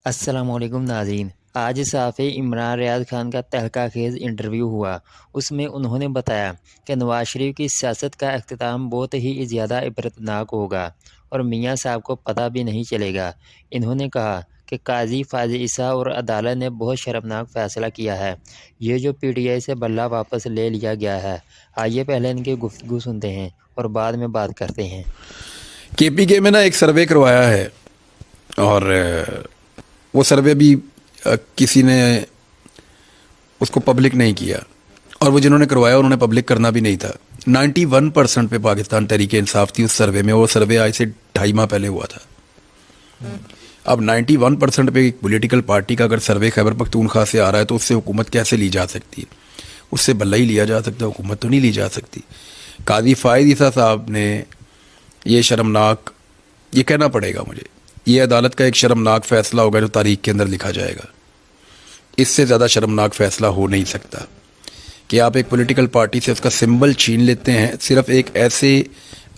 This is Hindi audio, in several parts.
अस्सलामुअलैकुम नाज़रीन। आज साफ़ी इमरान रियाद खान का तहलका खेज़ इंटरव्यू हुआ। उसमें उन्होंने बताया कि नवाज शरीफ की सियासत का अख्तिताम बहुत ही ज़्यादा इबरतनाक होगा और मियाँ साहब को पता भी नहीं चलेगा। इन्होंने कहा कि काजी फाज़ी ईसा और अदालत ने बहुत शर्मनाक फ़ैसला किया है। ये जो पीटीआई से बल्ला वापस ले लिया गया है। आइए पहले इनकी गुफ्तगू सुनते हैं और बाद में बात करते हैं। केपीके में ना एक सर्वे करवाया है और वो सर्वे भी किसी ने उसको पब्लिक नहीं किया और वो जिन्होंने करवाया उन्होंने पब्लिक करना भी नहीं था। 91% पे पाकिस्तान तहरीके इंसाफ थी उस सर्वे में। वो सर्वे आज से 2.5 माह पहले हुआ था। अब 91% पे एक पॉलिटिकल पार्टी का अगर सर्वे खैबर पख्तूनख्वा से आ रहा है तो उससे हुकूमत कैसे ली जा सकती है? उससे बल्ला ही लिया जा सकता है, हुकूमत तो नहीं ली जा सकती। काजी फायद ईसा साहब ने ये शर्मनाक, ये कहना पड़ेगा मुझे, ये अदालत का एक शर्मनाक फ़ैसला होगा जो तारीख के अंदर लिखा जाएगा। इससे ज़्यादा शर्मनाक फ़ैसला हो नहीं सकता कि आप एक पॉलिटिकल पार्टी से उसका सिंबल छीन लेते हैं सिर्फ एक ऐसे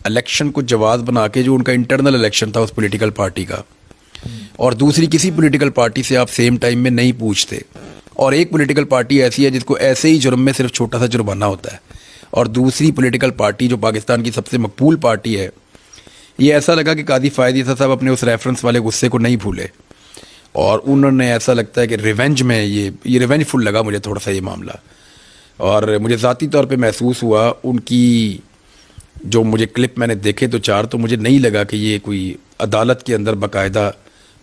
इलेक्शन को जवाब बना के जो उनका इंटरनल इलेक्शन था उस पॉलिटिकल पार्टी का, और दूसरी किसी पॉलिटिकल पार्टी से आप सेम टाइम में नहीं पूछते। और एक पॉलिटिकल पार्टी ऐसी है जिसको ऐसे ही जुर्म में सिर्फ छोटा सा जुर्माना होता है, और दूसरी पॉलिटिकल पार्टी जो पाकिस्तान की सबसे मकबूल पार्टी है, ये ऐसा लगा कि काजी फायद ईसा साहब अपने उस रेफरेंस वाले गुस्से को नहीं भूले और उन्होंने ऐसा लगता है कि रिवेंज में ये रिवेंजफुल लगा मुझे थोड़ा सा ये मामला। और मुझे ज़ाती तौर पे महसूस हुआ उनकी जो मुझे क्लिप मैंने देखे तो 4, तो मुझे नहीं लगा कि ये कोई अदालत के अंदर बाकायदा,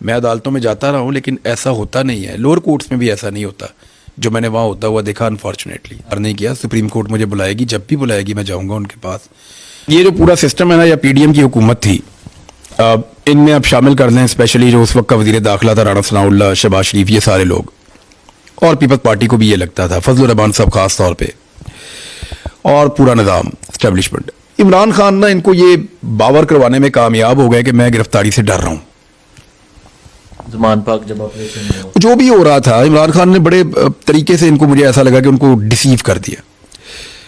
मैं अदालतों में जाता रहा हूँ लेकिन ऐसा होता नहीं है, लोअर कोर्ट्स में भी ऐसा नहीं होता जो मैंने वहाँ होता हुआ देखा अनफॉर्चुनेटली। और नहीं किया, सुप्रीम कोर्ट मुझे बुलाएगी, जब भी बुलाएगी मैं जाऊँगा उनके पास। ये जो पूरा सिस्टम है ना, या पीडीएम की हुकूमत थी, इनमें आप शामिल कर लें स्पेशली जो उस वक्त का वज़ीर दाखिला था राणा सनाउल्लाह, शहबाज शरीफ, ये सारे लोग, और पीपल्स पार्टी को भी ये लगता था, फजलुर रहमान साहब खास तौर पे, और पूरा निज़ाम एस्टेब्लिशमेंट। इमरान खान ना इनको ये बावर करवाने में कामयाब हो गए कि मैं गिरफ्तारी से डर रहा हूँ। ज़मान पाक जब ऑपरेशन जो भी हो रहा था, इमरान खान ने बड़े तरीके से इनको, मुझे ऐसा लगा कि उनको डिसीव कर दिया।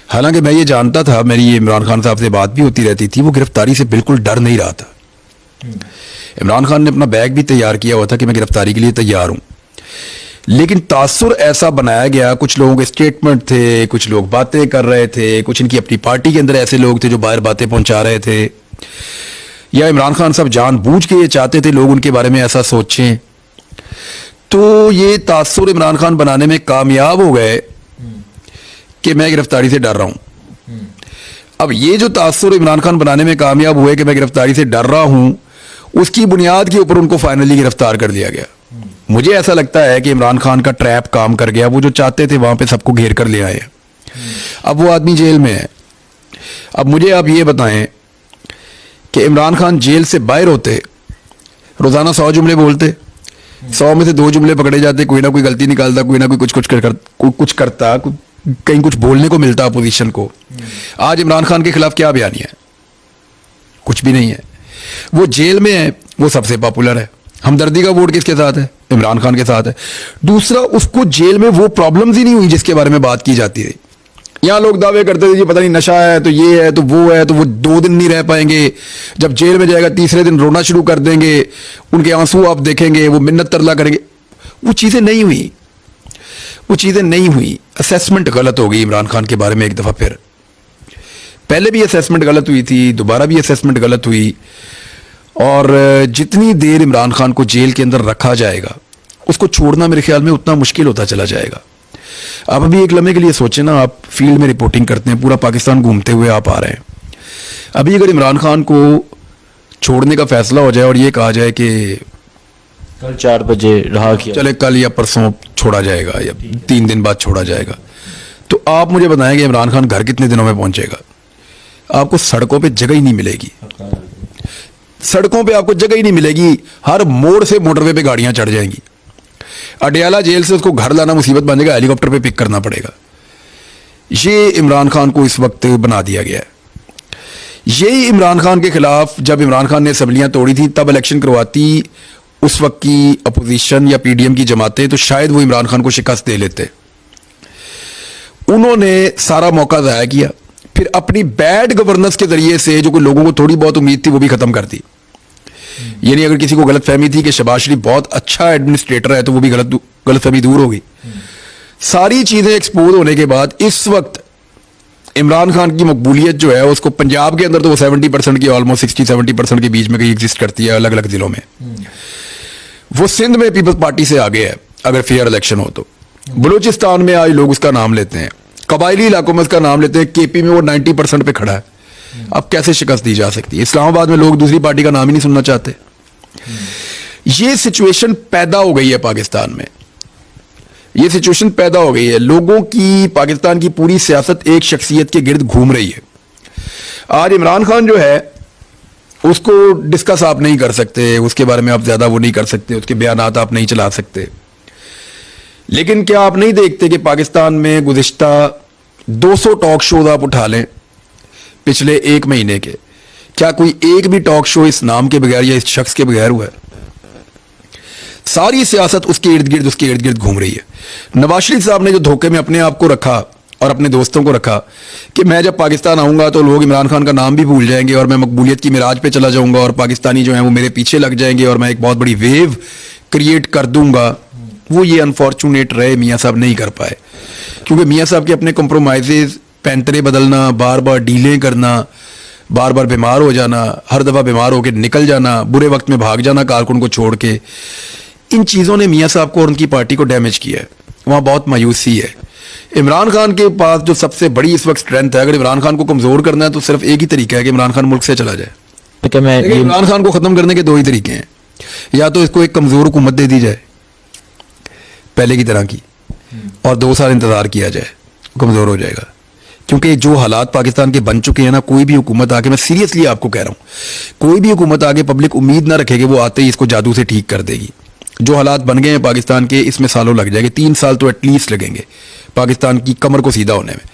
हालांकि मैं ये जानता था, मेरी ये इमरान खान साहब से बात भी होती रहती थी, वो गिरफ्तारी से बिल्कुल डर नहीं रहा था। इमरान खान ने अपना बैग भी तैयार किया हुआ था कि मैं गिरफ्तारी के लिए तैयार हूं, लेकिन तासुर ऐसा बनाया गया, कुछ लोगों के स्टेटमेंट थे, कुछ लोग बातें कर रहे थे, कुछ इनकी अपनी पार्टी के अंदर ऐसे लोग थे जो बाहर बातें पहुंचा रहे थे, या इमरान खान साहब जानबूझ के ये चाहते थे लोग उनके बारे में ऐसा सोचें, तो ये तासुर इमरान खान बनाने में कामयाब हो गए कि मैं गिरफ्तारी से डर रहा हूं। अब ये जो तासुर इमरान खान बनाने में कामयाब हुए कि मैं गिरफ्तारी से डर रहा हूं, उसकी बुनियाद के ऊपर उनको फाइनली गिरफ्तार कर दिया गया। मुझे ऐसा लगता है कि इमरान खान का ट्रैप काम कर गया, वो जो चाहते थे वहां पे सबको घेर कर ले आए। अब वो आदमी जेल में है। अब मुझे आप ये बताएं कि इमरान खान जेल से बाहर होते, रोजाना 100 जुमले बोलते, 100 में से 2 जुमले पकड़े जाते, कोई ना कोई गलती निकालता, कोई ना कोई कुछ करता, कहीं कुछ बोलने को मिलता अपोजिशन को। आज इमरान खान के खिलाफ क्या बयानी है? कुछ भी नहीं है। वो जेल में है, वो सबसे पॉपुलर है। हमदर्दी का वोट किसके साथ है? इमरान खान के साथ है। दूसरा, उसको जेल में वो प्रॉब्लम्स ही नहीं हुई जिसके बारे में बात की जाती है। यहां लोग दावे करते थे जी पता नहीं नशा है तो ये है तो वो है, तो वो 2 दिन नहीं रह पाएंगे, जब जेल में जाएगा तीसरे दिन रोना शुरू कर देंगे, उनके आंसू आप देखेंगे, वो मिन्नत तरला करेंगे। वो चीजें नहीं हुई, वो चीजें नहीं हुई। असेसमेंट गलत हो गई इमरान खान के बारे में एक दफा फिर। पहले भी असेसमेंट गलत हुई थी, दोबारा भी असेसमेंट गलत हुई, और जितनी देर इमरान खान को जेल के अंदर रखा जाएगा उसको छोड़ना मेरे ख्याल में उतना मुश्किल होता चला जाएगा। आप अभी एक लम्हे के लिए सोचें ना, आप फील्ड में रिपोर्टिंग करते हैं, पूरा पाकिस्तान घूमते हुए आप आ रहे हैं। अभी अगर इमरान खान को छोड़ने का फैसला हो जाए और ये कहा जाए कि कल 4 बजे रहा किया, चले कल या परसों छोड़ा जाएगा या 3 दिन बाद छोड़ा जाएगा, तो आप मुझे बताएं कि इमरान खान घर कितने दिनों में पहुंचेगा? आपको सड़कों पे जगह ही नहीं मिलेगी, सड़कों पे आपको जगह ही नहीं मिलेगी। हर मोड़ से मोटरवे पे गाड़ियां चढ़ जाएंगी। अडयाला जेल से उसको घर लाना मुसीबत बन जाएगा, हेलीकॉप्टर पे पिक करना पड़ेगा। ये इमरान खान को इस वक्त बना दिया गया है। यही इमरान खान के खिलाफ जब इमरान खान ने असम्बलियां तोड़ी थी, तब इलेक्शन करवाती उस वक्त की अपोजिशन या पीडीएम की जमातें, तो शायद वो इमरान खान को शिकस्त दे लेते। उन्होंने सारा मौका ज़ाया किया, फिर अपनी बैड गवर्नेंस के जरिए से जो कोई लोगों को थोड़ी बहुत उम्मीद थी वो भी खत्म कर दी। ये नहीं अगर किसी को गलत फहमी थी कि शहबाज शरीफ बहुत अच्छा एडमिनिस्ट्रेटर है तो वो भी गलत फहमी दूर होगी। सारी चीजें एक्सपोज होने के बाद इस वक्त इमरान खान की मकबूलियत जो है उसको पंजाब के अंदर तो वो 70% की ऑलमोस्ट 60-70% के बीच में कहीं एग्जिस्ट करती है अलग अलग जिलों में। वो सिंध में पीपल्स पार्टी से आगे है अगर फेयर इलेक्शन हो तो। बलूचिस्तान में आज लोग उसका नाम लेते हैं, कबायली इलाकों में उसका नाम लेते हैं, केपी में वो 90% पे खड़ा है। अब कैसे शिकस्त दी जा सकती है? इस्लामाबाद में लोग दूसरी पार्टी का नाम ही नहीं सुनना चाहते। ये सिचुएशन पैदा हो गई है पाकिस्तान में, ये सिचुएशन पैदा हो गई है। लोगों की पाकिस्तान की पूरी सियासत एक शख्सियत के गिर्द घूम रही है। आज इमरान खान जो है उसको डिस्कस आप नहीं कर सकते, उसके बारे में आप ज्यादा वो नहीं कर सकते, उसके बयानात आप नहीं चला सकते। लेकिन क्या आप नहीं देखते कि पाकिस्तान में गुज़िश्ता 200 टॉक शोज आप उठा लें पिछले 1 महीने के, क्या कोई एक भी टॉक शो इस नाम के बगैर या इस शख्स के बगैर हुआ है? सारी सियासत उसके इर्द गिर्द घूम रही है। नवाज शरीफ साहब ने जो धोखे में अपने आप को रखा और अपने दोस्तों को रखा कि मैं जब पाकिस्तान आऊंगा तो लोग इमरान खान का नाम भी भूल जाएंगे और मैं मकबूलियत की मिराज पे चला जाऊंगा और पाकिस्तानी जो है वो मेरे पीछे लग जाएंगे और मैं एक बहुत बड़ी वेव क्रिएट कर दूंगा, वो ये अनफॉर्चुनेट रहे मियाँ साहब नहीं कर पाए। क्योंकि मियाँ साहब के अपने कॉम्प्रोमाइजेज, पैंतरे बदलना, बार बार डीलें करना, बार बार बीमार हो जाना, हर दफ़ा बीमार होकर निकल जाना, बुरे वक्त में भाग जाना कारकुन को छोड़ के, इन चीज़ों ने मियाँ साहब को और उनकी पार्टी को डैमेज किया है। वहाँ बहुत मायूसी है। इमरान खान के पास जो सबसे बड़ी इस वक्त स्ट्रेंथ है, अगर इमरान खान को कमज़ोर करना है तो सिर्फ एक ही तरीका है कि इमरान खान मुल्क से चला जाए। लेकिन इमरान खान को ख़त्म करने के 2 ही तरीके हैं, या तो इसको एक कमज़ोर हुकूमत दे दी जाए पहले की तरह की और 2 साल इंतज़ार किया जाए, कमज़ोर हो जाएगा। क्योंकि जो हालात पाकिस्तान के बन चुके हैं ना, कोई भी हुकूमत आके, मैं सीरियसली आपको कह रहा हूँ, कोई भी हुकूमत आके पब्लिक उम्मीद ना रखेगी वो आते ही इसको जादू से ठीक कर देगी। जो हालात बन गए हैं पाकिस्तान के, इसमें सालों लग जाएंगे, 3 साल तो एटलीस्ट लगेंगे पाकिस्तान की कमर को सीधा होने में।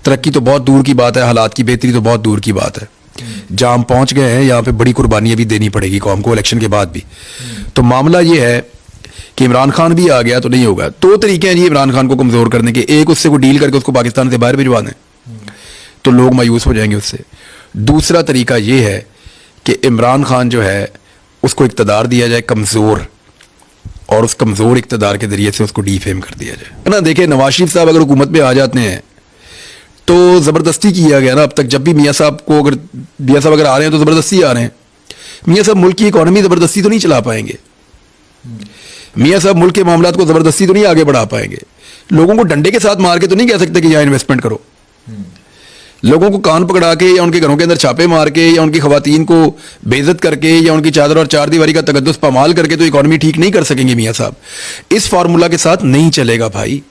तरक्की तो बहुत दूर की बात है, हालात की बेहतरी तो बहुत दूर की बात है। जहाँ हम पहुँच गए हैं यहाँ पे बड़ी कुर्बानियाँ भी देनी पड़ेगी कौम को इलेक्शन के बाद भी। तो मामला ये है कि इमरान खान भी आ गया तो नहीं होगा। 2 तरीके हैं जी इमरान खान को कमज़ोर करने के, एक उससे को डील करके उसको पाकिस्तान से बाहर भिजवा दें तो लोग मायूस हो जाएंगे उससे। दूसरा तरीका ये है कि इमरान खान जो है उसको इक़्तिदार दिया जाए कमज़ोर, और उस कमज़ोर इक़्तिदार के ज़रिए से उसको डीफेम कर दिया जाए, है ना। देखिए नवाज शरीफ साहब अगर हुकूमत में आ जाते हैं तो ज़बरदस्ती किया गया ना अब तक। जब भी मियाँ साहब अगर आ रहे हैं तो ज़बरदस्ती आ रहे हैं। मियाँ साहब मुल्क की इकॉनमी ज़बरदस्ती तो नहीं चला पाएंगे, मियाँ साहब मुल्क के मामलात को ज़बरदस्ती तो नहीं आगे बढ़ा पाएंगे। लोगों को डंडे के साथ मार के तो नहीं कह सकते कि यहाँ इन्वेस्टमेंट करो। लोगों को कान पकड़ा के या उनके घरों के अंदर छापे मार के या उनकी खवातीन को बेइज्जत करके या उनकी चादर और चार दीवारी का तकद्दुस पामाल करके तो इकॉनमी ठीक नहीं कर सकेंगे मियाँ साहब। इस फार्मूला के साथ नहीं चलेगा भाई।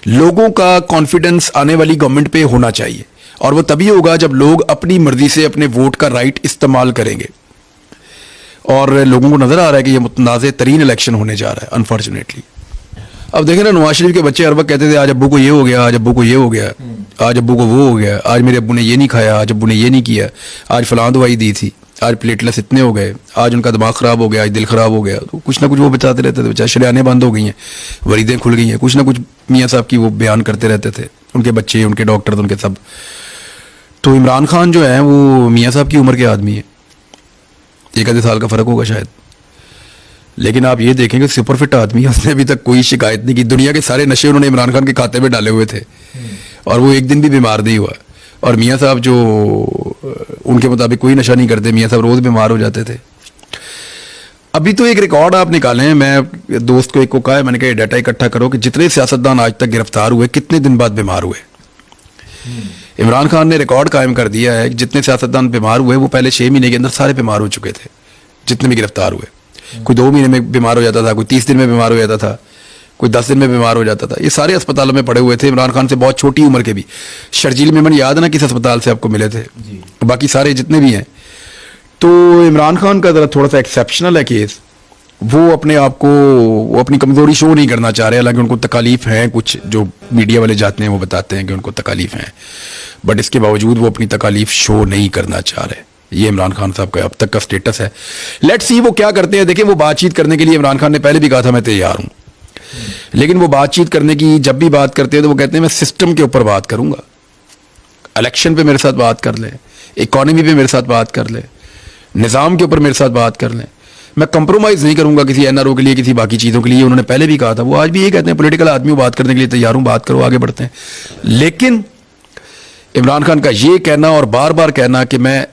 लोगों का कॉन्फिडेंस आने वाली गवर्नमेंट पे होना चाहिए, और वो तभी होगा जब लोग अपनी मर्जी से अपने वोट का राइट इस्तेमाल करेंगे। और लोगों को नजर आ रहा है कि ये मुतनाज़ तरीन इलेक्शन होने जा रहा है अनफॉर्चुनेटली। अब देखें ना, नवाज शरीफ के बच्चे हर वक्त कहते थे आज अब्बू को ये हो गया, आज अब्बू को ये हो गया, आज अब्बू को वो हो गया, आज मेरे अब्बू ने ये नहीं खाया, आज अब्बू ने ये नहीं किया, आज फलां दवाई दी थी, आज प्लेटलेट्स इतने हो गए, आज उनका दिमाग ख़राब हो गया, आज दिल ख़राब हो गया। तो कुछ ना कुछ वो बताते रहते थे। बेचारे शरियानें बंद हो गई हैं, वरीदें खुल गई हैं, कुछ ना कुछ मियाँ साहब की वो बयान करते रहते थे। उनके बच्चे, उनके डॉक्टर, उनके सब। तो इमरान खान जो है वो मियाँ साहब की उम्र के आदमी है, 1 साल का फ़र्क होगा शायद। लेकिन आप ये देखेंगे सुपर फिट आदमी है, उसने अभी तक कोई शिकायत नहीं की। दुनिया के सारे नशे उन्होंने इमरान खान के खाते में डाले हुए थे और वो एक दिन भी बीमार नहीं हुआ। और मियाँ साहब जो उनके मुताबिक कोई नशा नहीं करते, मियाँ साहब रोज़ बीमार हो जाते थे। अभी तो एक रिकॉर्ड आप निकालें, मैं दोस्त को एक को कहा है, मैंने कहा डाटा इकट्ठा करो कि जितने सियासतदान आज तक गिरफ्तार हुए कितने दिन बाद बीमार हुए। इमरान खान ने रिकॉर्ड कायम कर दिया है कि जितने सियासतदान बीमार हुए वो पहले 6 महीने के अंदर सारे बीमार हो चुके थे, जितने भी गिरफ्तार हुए। कोई 2 महीने में बीमार हो जाता था, कोई 30 दिन में बीमार हो जाता था, कोई 10 दिन में बीमार हो जाता था। ये सारे अस्पतालों में पड़े हुए थे, इमरान खान से बहुत छोटी उम्र के भी। शर्जील मेमन याद है ना किस अस्पताल से आपको मिले थे, बाकी सारे जितने भी हैं। तो इमरान खान का ज़रा थोड़ा सा एक्सेप्शनल है केस। वो अपने आप को, वो अपनी कमज़ोरी शो नहीं करना चाह रहे, हालांकि उनको तकालीफ हैं, कुछ जो मीडिया वाले जाते हैं वो बताते हैं कि उनको तकालीफ हैं, बट इसके बावजूद वो अपनी तकालीफ शो नहीं करना चाह रहे। ये इमरान खान साहब का अब तक का स्टेटस है। लेट्स सी वो क्या करते हैं। देखिए वो बातचीत करने के लिए इमरान खान ने पहले भी कहा था मैं तैयार हूं, लेकिन वो बातचीत करने की जब भी बात करते हैं तो वो कहते हैं मैं सिस्टम के ऊपर बात करूंगा, इलेक्शन पे मेरे साथ बात कर ले, इकॉनमी पे मेरे साथ बात कर ले, निज़ाम के ऊपर मेरे साथ बात कर लें। मैं कंप्रोमाइज़ नहीं करूंगा किसी एनआरओ के लिए, किसी बाकी चीज़ों के लिए। उन्होंने पहले भी कहा था, वो आज भी ये कहते हैं पॉलिटिकल आदमी हूं, बात करने के लिए तैयार हूं, बात करो, आगे बढ़ते हैं। लेकिन इमरान खान का ये कहना और बार बार कहना कि मैं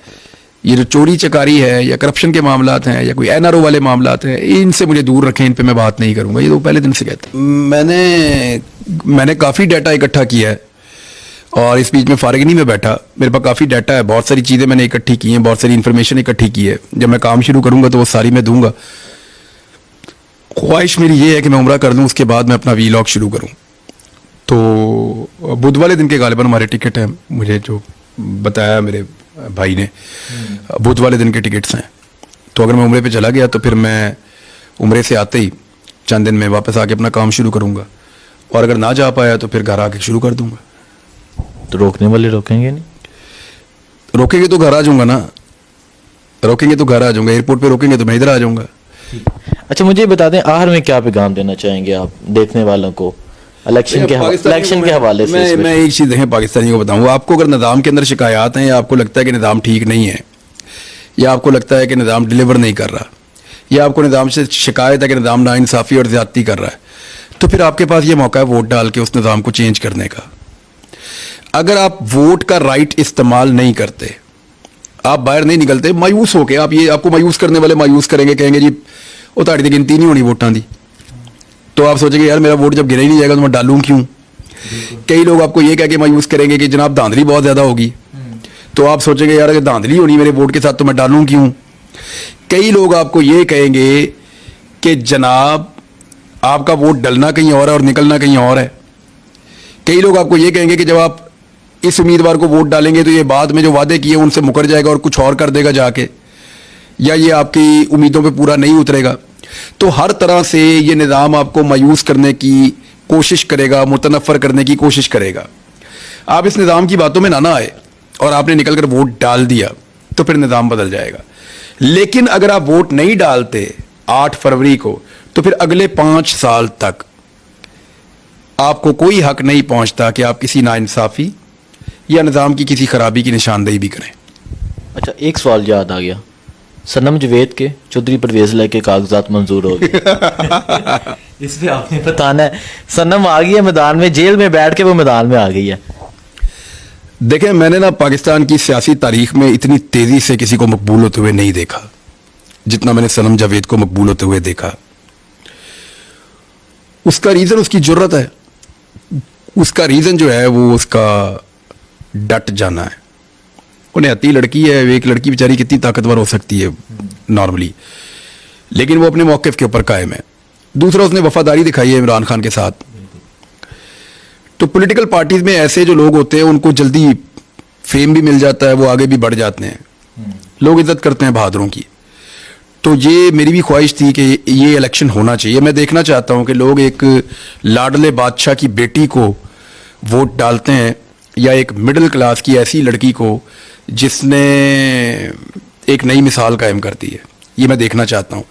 ये जो चोरी चकारी है या करप्शन के मामलात हैं या कोई एनआरओ वाले मामलात हैं, इनसे मुझे दूर रखें, इन पे मैं बात नहीं करूंगा, ये तो पहले दिन से कहते हैं। मैंने काफ़ी डाटा इकट्ठा किया है और इस बीच में फारिग नहीं मैं बैठा, मेरे पास काफ़ी डाटा है, बहुत सारी चीज़ें मैंने इकट्ठी की हैं, बहुत सारी इन्फॉर्मेशन इकट्ठी की है। जब मैं काम शुरू करूंगा तो वो सारी मैं दूंगा। ख्वाहिश मेरी ये है कि मैं उम्रा कर लूँ, उसके बाद मैं अपना वीलॉग शुरू करूँ। तो बुध वाले दिन के गालिबन हमारे टिकट हैं, मुझे जो बताया मेरे भाई ने, बुध वाले दिन के टिकट्स हैं। तो अगर मैं उम्रे पे चला गया तो फिर मैं उम्रे से आते ही चंद दिन में वापस आके अपना काम शुरू करूँगा, और अगर ना जा पाया तो फिर घर आके शुरू कर दूंगा। तो रोकने वाले रोकेंगे नहीं? रोकेंगे तो घर आ जाऊंगा ना, रोकेंगे तो घर आ जाऊंगा, एयरपोर्ट पे रोकेंगे तो मैं इधर आ जाऊंगा। अच्छा, मुझे बता दें, आखिर में क्या पैगाम देना चाहेंगे आप देखने वालों को इलेक्शन के हवाले से? मैं एक चीज़ देखें, पाकिस्तानियों को बताऊँ, आपको अगर निज़ाम के अंदर शिकायत हैं या आपको लगता है कि निज़ाम ठीक नहीं है, या आपको लगता है कि निज़ाम डिलीवर नहीं कर रहा, या आपको निज़ाम से शिकायत है कि निज़ाम नाइंसाफ़ी और ज़्यादती कर रहा है, तो फिर आपके पास ये मौका है वोट डाल के उस निज़ाम को चेंज करने का। अगर आप वोट का राइट इस्तेमाल नहीं करते, आप बाहर नहीं निकलते, मायूस होके आपको मायूस करने वाले मायूस करेंगे, कहेंगे जी वो ताड़ी की गिनती नहीं होनी वोटां दी, तो आप सोचेंगे यार मेरा वोट जब गिना ही नहीं जाएगा तो मैं डालूं क्यों। कई लोग आपको ये कह के मायूस करेंगे कि जनाब धांधली बहुत ज़्यादा होगी, तो आप सोचेंगे यार अगर धांधली होनी मेरे वोट के साथ तो मैं डालूं क्यों। कई लोग आपको ये कहेंगे कि जनाब आपका वोट डलना कहीं और है और निकलना कहीं और है। कई लोग आपको ये कहेंगे कि जब आप इस उम्मीदवार को वोट डालेंगे तो ये बाद में जो वादे किए उनसे मुकर जाएगा और कुछ और कर देगा जाके, या ये आपकी उम्मीदों पे पूरा नहीं उतरेगा। तो हर तरह से ये निज़ाम आपको मायूस करने की कोशिश करेगा, मुतनफ़र करने की कोशिश करेगा। आप इस निज़ाम की बातों में ना आए और आपने निकल कर वोट डाल दिया तो फिर निज़ाम बदल जाएगा। लेकिन अगर आप वोट नहीं डालते 8 फरवरी को, तो फिर अगले 5 साल तक आपको कोई हक नहीं पहुंचता कि आप किसी नाइंसाफ़ी या निज़ाम की किसी खराबी की निशानदेही भी करें। अच्छा, एक सवाल याद आ गया, सनम जवेद के चौधरी परवेज लाई के कागजात मंजूर हो गए। इस पे आपने बताना है, सनम आ गई है मैदान में, जेल में बैठ के वो मैदान में आ गई है। देखें, मैंने ना पाकिस्तान की सियासी तारीख में इतनी तेजी से किसी को मकबूल होते हुए नहीं देखा जितना मैंने सनम जावेद को मकबूल होते हुए देखा। उसका रीजन उसकी जुर्रत है, उसका रीजन जो है वो उसका डट जाना है। वो निहत्ती लड़की है, एक लड़की बेचारी कितनी ताकतवर हो सकती है नॉर्मली, लेकिन वो अपने मौक़िफ़ के ऊपर कायम है। दूसरा, उसने वफादारी दिखाई है इमरान खान के साथ। तो पॉलिटिकल पार्टीज में ऐसे जो लोग होते हैं उनको जल्दी फेम भी मिल जाता है, वो आगे भी बढ़ जाते हैं, लोग इज्जत करते हैं बहादुरों की। तो ये मेरी भी ख्वाहिश थी कि ये इलेक्शन होना चाहिए। मैं देखना चाहता हूं कि लोग एक लाडले बादशाह की बेटी को वोट डालते हैं या एक मिडिल क्लास की ऐसी लड़की को जिसने एक नई मिसाल कायम कर दी है, ये मैं देखना चाहता हूँ।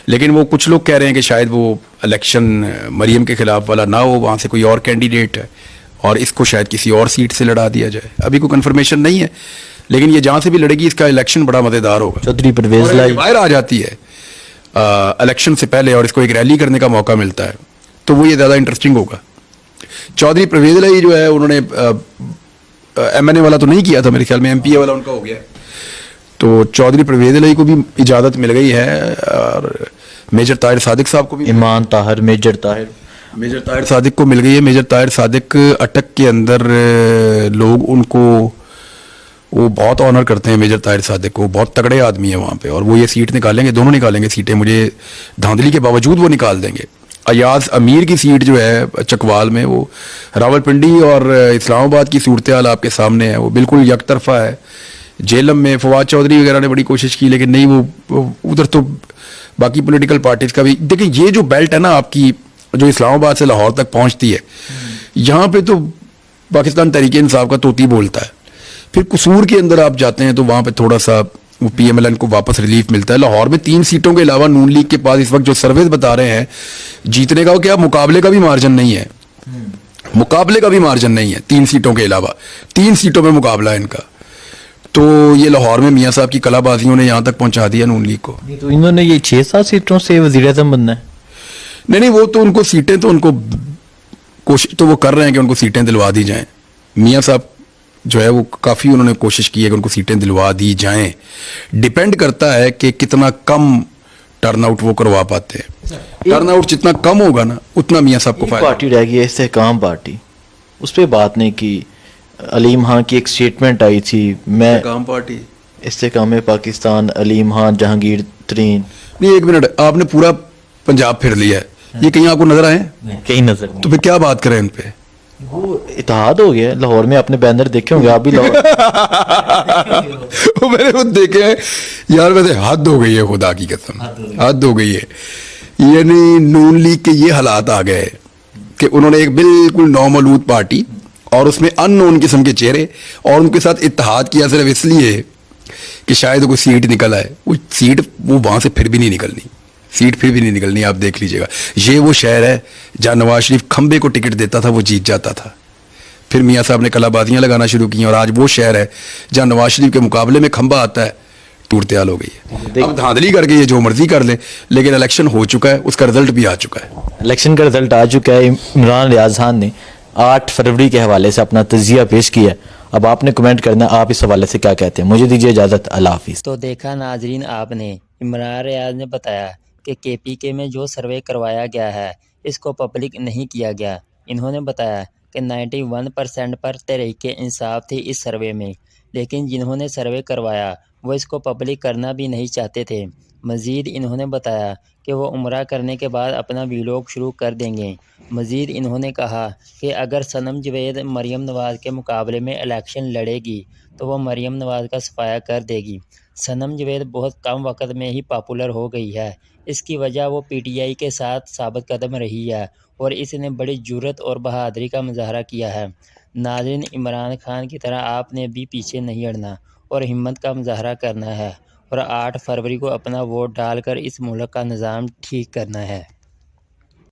लेकिन वो कुछ लोग कह रहे हैं कि शायद वो इलेक्शन मरियम के खिलाफ वाला ना हो, वहाँ से कोई और कैंडिडेट है और इसको शायद किसी और सीट से लड़ा दिया जाए। अभी कोई कंफर्मेशन नहीं है, लेकिन ये जहाँ से भी लड़ेगी इसका इलेक्शन बड़ा मज़ेदार होगा। चौधरी परवेज लाई बाहर आ जाती है इलेक्शन से पहले और इसको एक रैली करने का मौका मिलता है तो वो ये ज़्यादा इंटरेस्टिंग होगा। चौधरी परवेज लाई जो है उन्होंने MNA वाला तो नहीं किया था, मेरे ख्याल में MPA वाला उनका हो गया। तो चौधरी परवेज लाई को भी इजाज़त मिल गई है और मेजर ताहिर सादिक साहब को भी, ईमान ताहिर, मेजर ताहिर सादिक को मिल गई है। मेजर ताहिर सादिक अटक के अंदर लोग उनको वो बहुत ऑनर करते हैं। मेजर ताहिर सादिक को, बहुत तगड़े आदमी है वहाँ पे, और वो ये सीट निकालेंगे, दोनों निकालेंगे सीटें, मुझे धांधली के बावजूद वो निकाल देंगे। अयाज अमीर की सीट जो है चकवाल में, वो रावलपिंडी और इस्लामाबाद की सूरत हाल आपके सामने है, वो बिल्कुल यकतरफा है। जेलम में फवाद चौधरी वगैरह ने बड़ी कोशिश की लेकिन नहीं, वो उधर तो बाकी पॉलिटिकल पार्टीज का भी। देखिए ये जो बेल्ट है ना आपकी, जो इस्लामाबाद से लाहौर तक पहुंचती है, यहाँ पे तो पाकिस्तान तहरीक इंसाफ का तोती बोलता है। फिर कसूर के अंदर आप जाते हैं तो वहाँ पे थोड़ा सा वो PMLN को वापस रिलीफ मिलता है। लाहौर में 3 सीटों के अलावा नून लीग के पास इस वक्त जो सर्वेज बता रहे हैं जीतने का, क्या मुकाबले का भी मार्जिन नहीं है, मुकाबले का भी मार्जिन नहीं है 3 सीटों के अलावा, 3 सीटों में मुकाबला है इनका। तो ये लाहौर में मियाँ साहब की कलाबाजियों ने यहाँ तक पहुँचा दिया नून लीग को। तो इन्होंने ये 6-7 सीटों से वजीर आजम बनना है। नहीं, वो तो उनको सीटें तो उनको कोशिश तो वो कर रहे हैं कि उनको सीटें दिलवा दी जाएं। मियाँ साहब जो है वो काफ़ी उन्होंने कोशिश की है कि उनको सीटें दिलवा दी जाएं। डिपेंड करता है कि कितना कम टर्नआउट वो करवा पाते हैं। टर्नआउट जितना कम होगा ना उतना मियाँ साहब को एक फायदा। पार्टी रह गई है इस्तेहकाम पार्टी, उस पर बात नहीं की। अलीम खान की एक स्टेटमेंट आई थी, मैं काम पार्टी इस्तेहकाम पाकिस्तान, अलीम खान, जहांगीर तरीन। नहीं, एक मिनट, आपने पूरा पंजाब फिर लिया है, ये कहीं आपको नजर आए? कहीं नजर नहीं। तो फिर क्या बात करें इन पे? वो इत्तेहाद हो गया लाहौर में, आपने बैनर देखे होंगे आप भी लाहौर। वो मैंने वो देखे हैं यार, वैसे हद हो गई है, खुदा की कसम हद हो गई है। यानी नून लीग के ये हालात आ गए कि उन्होंने एक बिल्कुल नौमौलूद पार्टी और उसमें अननोन किस्म के चेहरे और उनके साथ इत्तेहाद किया सिर्फ इसलिए कि शायद कोई सीट निकल आए। वो सीट वो वहां से फिर भी नहीं निकलनी, सीट फिर भी नहीं निकलनी। आप देख लीजिएगा, ये वो शहर है जहां नवाज शरीफ खंबे को टिकट देता था वो जीत जाता था। फिर मियाँ साहब ने कलाबाजियां लगाना शुरू की और आज वो शहर है जहां नवाज शरीफ के मुकाबले में खंबा आता है, टूटते हाल हो गई है। अब धांधली करके ये जो मर्जी कर ले, लेकिन इलेक्शन हो चुका है, उसका रिजल्ट भी आ चुका है। इलेक्शन का रिजल्ट आ चुका है। इमरान रियाज खान ने 8 फरवरी के हवाले से अपना तजिया पेश किया है। अब आपने कमेंट करना, आप इस हवाले से क्या कहते हैं। मुझे दीजिए इजाज़त, अल्लाह हाफिज़। तो देखा नाजरीन आपने, इमरान रियाज ने बताया कि केपीके में जो सर्वे करवाया गया है इसको पब्लिक नहीं किया गया। इन्होंने बताया कि 91% पर तहरीक इंसाफ थी इस सर्वे में, लेकिन जिन्होंने सर्वे करवाया वो इसको पब्लिक करना भी नहीं चाहते थे। मज़ीद इन्होंने बताया कि वो उम्रा करने के बाद अपना वीलॉग शुरू कर देंगे। मज़ीद इन्होंने कहा कि अगर सनम जवेद मरीम नवाज़ के मुकाबले में इलेक्शन लड़ेगी तो वो मरीम नवाज़ का सफाया कर देगी। सनम जवेद बहुत कम वक्त में ही पॉपुलर हो गई है, इसकी वजह वो पीटीआई के साथ साबित कदम रही है और इसने बड़ी जुर्रत और बहादुरी का मुजाहरा किया है। नाज़रीन, इमरान खान की तरह आपने भी पीछे नहीं हटना और हिम्मत का मुजाहरा करना है और 8 फरवरी को अपना वोट डालकर इस मुल्क का निज़ाम ठीक करना है।